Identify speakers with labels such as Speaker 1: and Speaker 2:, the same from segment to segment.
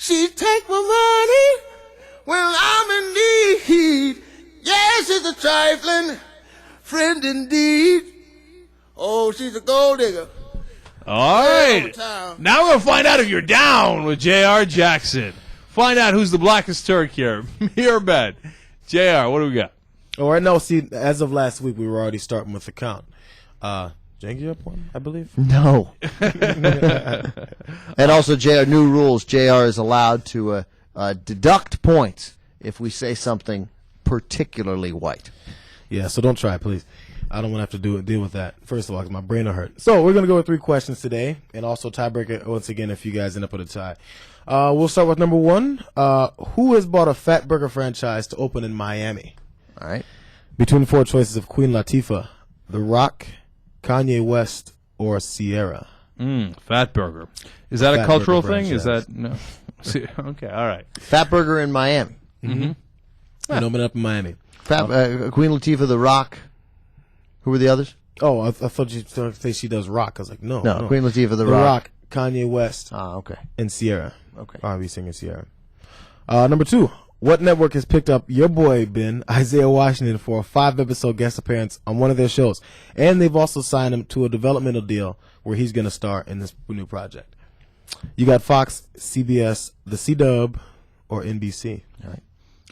Speaker 1: She take my money when I'm in need. Yes, she's a trifling friend indeed. Oh, she's a gold digger.
Speaker 2: All right. Now we're going to find out if you're down with J.R. Jackson. Find out who's the blackest Turk here. Me or Ben? J.R., what do we got?
Speaker 3: All right, no, see, as of last week, we were already starting with the count. Cenk, you up one, I believe?
Speaker 4: No. And also, JR, new rules. JR is allowed to deduct points if we say something particularly white.
Speaker 3: Yeah, so don't try, please. I don't want to have to deal with that, first of all, because my brain will hurt. So we're going to go with 3 questions today, and also tiebreaker once again if you guys end up with a tie. We'll start with number 1. Who has bought a Fat Burger franchise to open in Miami?
Speaker 4: All right.
Speaker 3: Between the 4 choices of Queen Latifah, The Rock, Kanye West, or Sierra.
Speaker 2: Fat Burger. Is that a cultural thing?
Speaker 3: franchise.
Speaker 2: Is that no? Okay, all right.
Speaker 4: Fat Burger in Miami.
Speaker 3: And open up in Miami.
Speaker 4: Queen Latifah, The Rock. Who were the others?
Speaker 3: Oh, I thought you were going to say she does rock. I was like, no.
Speaker 4: Queen Latifah, The
Speaker 3: The
Speaker 4: Rock.
Speaker 3: Rock, Kanye West,
Speaker 4: Okay.
Speaker 3: and Sierra.
Speaker 4: Okay.
Speaker 3: R&B singer Sierra. Number 2. What network has picked up your boy, Ben, Isaiah Washington, for a 5-episode guest appearance on one of their shows? And they've also signed him to a developmental deal where he's going to star in this new project. You got Fox, CBS, the C-Dub, or NBC.
Speaker 4: All right.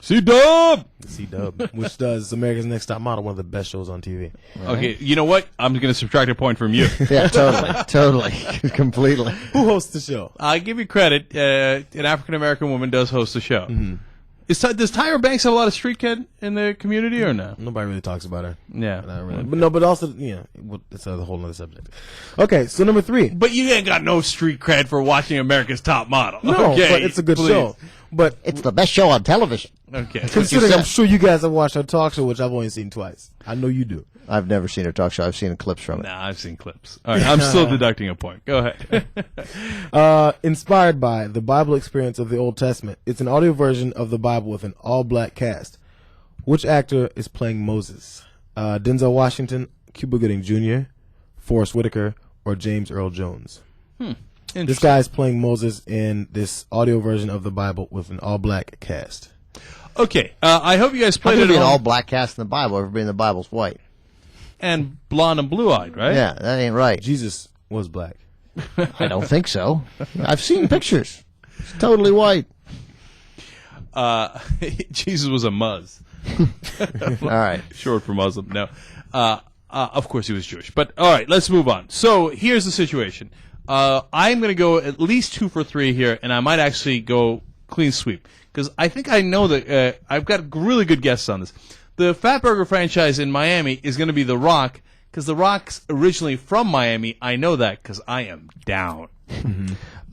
Speaker 2: C-Dub!
Speaker 3: The C-Dub, which does America's Next Top Model, one of the best shows on TV.
Speaker 2: Okay, you know what? I'm going to subtract a point from you.
Speaker 4: Yeah, totally. Completely.
Speaker 3: Who hosts the show?
Speaker 2: I give you credit. An African-American woman does host the show. Does Tyra Banks have a lot of street cred in the community or no?
Speaker 3: Nobody really talks about her.
Speaker 2: Yeah.
Speaker 3: Not really. But also, it's a whole other subject. Okay, so number 3.
Speaker 2: But you ain't got no street cred for watching America's Top Model.
Speaker 3: No,
Speaker 2: okay,
Speaker 3: but it's a good
Speaker 2: please.
Speaker 3: show. But
Speaker 4: It's the best show on television.
Speaker 2: Okay.
Speaker 3: considering I'm sure you guys have watched her talk show, which I've only seen twice. I know you do.
Speaker 4: I've never seen her talk show. I've seen clips from it.
Speaker 2: Nah, I've seen clips. All right, I'm still deducting a point. Go ahead.
Speaker 3: Inspired by the Bible experience of the Old Testament, it's an audio version of the Bible with an all-black cast. Which actor is playing Moses? Denzel Washington, Cuba Gooding Jr., Forrest Whitaker, or James Earl Jones? This guy is playing Moses in this audio version of the Bible with an all-black cast.
Speaker 2: Okay, I hope you guys
Speaker 4: How
Speaker 2: played
Speaker 4: could
Speaker 2: it
Speaker 4: be an
Speaker 2: at home.
Speaker 4: all-black cast in the Bible? Everybody in the Bible's white.
Speaker 2: And blonde and blue-eyed, right?
Speaker 4: Yeah, that ain't right.
Speaker 3: Jesus was black.
Speaker 4: I don't think so. I've seen pictures. It's totally white.
Speaker 2: Jesus was a Muz.
Speaker 4: All right.
Speaker 2: Short for Muslim. No. Of course he was Jewish. But, all right, let's move on. So, here's the situation. I'm going to go at least 2 for 3 here, and I might actually go clean sweep. Because I think I know that I've got really good guesses on this. The Fat Burger franchise in Miami is going to be The Rock, because The Rock's originally from Miami. I know that because I am down.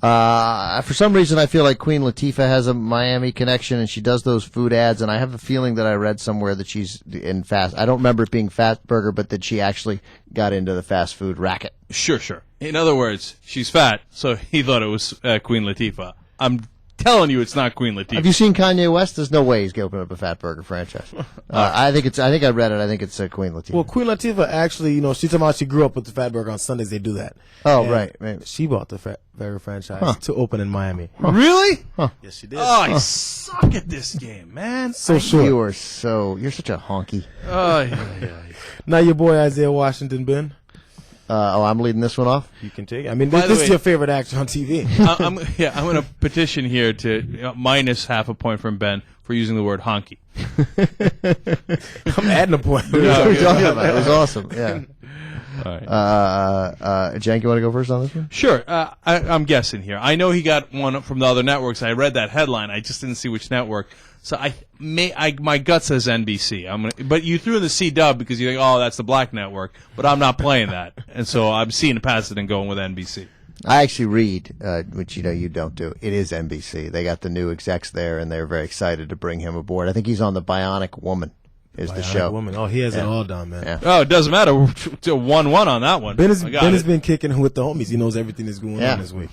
Speaker 4: For some reason, I feel like Queen Latifah has a Miami connection, and she does those food ads, and I have a feeling that I read somewhere that she's in fast. I don't remember it being Fat Burger, but that she actually got into the fast food racket.
Speaker 2: Sure. In other words, she's fat, so he thought it was Queen Latifah. I'm telling you it's not Queen Latifah.
Speaker 4: Have you seen Kanye West? There's no way he's going to open up a Fat Burger franchise. I think I read it. I think it's Queen Latifah.
Speaker 3: Well, Queen Latifah actually, she's talking about she grew up with the Fat Burger. On Sundays they do that.
Speaker 4: Oh,
Speaker 3: And
Speaker 4: right. Maybe.
Speaker 3: She bought the Fat Burger franchise to open in Miami.
Speaker 2: Really?
Speaker 3: Yes, she did.
Speaker 2: Oh, I suck at this game, man.
Speaker 3: So sure.
Speaker 4: You're such a honky.
Speaker 2: Oh, yeah.
Speaker 3: Now your boy Isaiah Washington, Ben.
Speaker 4: I'm leading this one off.
Speaker 3: You can take it. I mean,
Speaker 2: By the
Speaker 3: this
Speaker 2: way-
Speaker 3: is your favorite actor on TV.
Speaker 2: I'm going to petition here to minus half a point from Ben for using the word honky.
Speaker 3: I'm adding a point.
Speaker 4: What are we talking about? It was awesome. Yeah.
Speaker 2: All right.
Speaker 4: Jank, you want to go first on this one?
Speaker 2: Sure. I'm guessing here. I know he got one from the other networks. I read that headline. I just didn't see which network. So my gut says NBC. But you threw in the C-Dub because you think, oh, that's the black network. But I'm not playing that. And so I'm seeing past it and going with NBC.
Speaker 4: I actually read, which you don't do. It is NBC. They got the new execs there, and they're very excited to bring him aboard. I think he's on the Bionic Woman. Is the show?
Speaker 3: Woman. Oh, he has it all done, man.
Speaker 4: Yeah.
Speaker 2: Oh, it doesn't matter. 1-1 on that one.
Speaker 3: Ben
Speaker 2: I
Speaker 3: has
Speaker 2: got it.
Speaker 3: been kicking with the homies. He knows everything that's going on this week.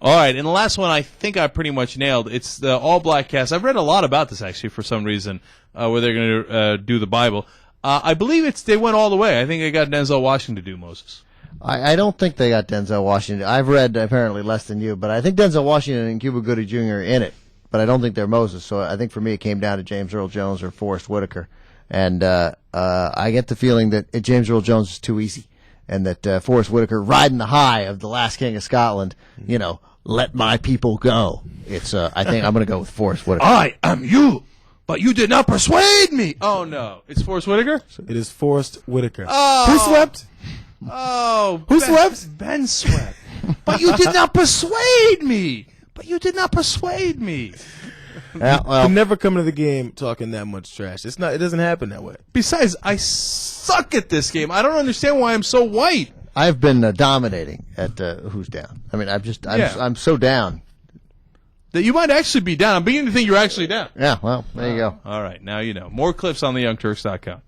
Speaker 2: All right, and the last one I think I pretty much nailed. It's the all-black cast. I've read a lot about this, actually, for some reason, where they're going to do the Bible. I believe they went all the way. I think they got Denzel Washington to do Moses.
Speaker 4: I don't think they got Denzel Washington. I've read apparently less than you, but I think Denzel Washington and Cuba Gooding Jr. are in it. But I don't think they're Moses. So I think for me it came down to James Earl Jones or Forrest Whitaker. And I get the feeling that James Earl Jones is too easy, and that Forrest Whitaker riding the high of the Last King of Scotland, let my people go. It's I think I'm going to go with Forrest Whitaker.
Speaker 2: I am you, but you did not persuade me. Oh no, it's Forrest Whitaker.
Speaker 3: It is Forrest Whitaker.
Speaker 2: Oh.
Speaker 3: Who swept?
Speaker 2: Oh,
Speaker 3: Who swept?
Speaker 2: Ben swept. But you did not persuade me. But you did not persuade me.
Speaker 4: Yeah, well,
Speaker 3: You never come to the game talking that much trash. It doesn't happen that way.
Speaker 2: Besides, I suck at this game. I don't understand why I'm so white.
Speaker 4: I've been dominating at Who's Down. I mean, I'm so down.
Speaker 2: That you might actually be down. I'm beginning to think you're actually down.
Speaker 4: Yeah, well, there you go.
Speaker 2: All right, now you know. More clips on the YoungTurks.com.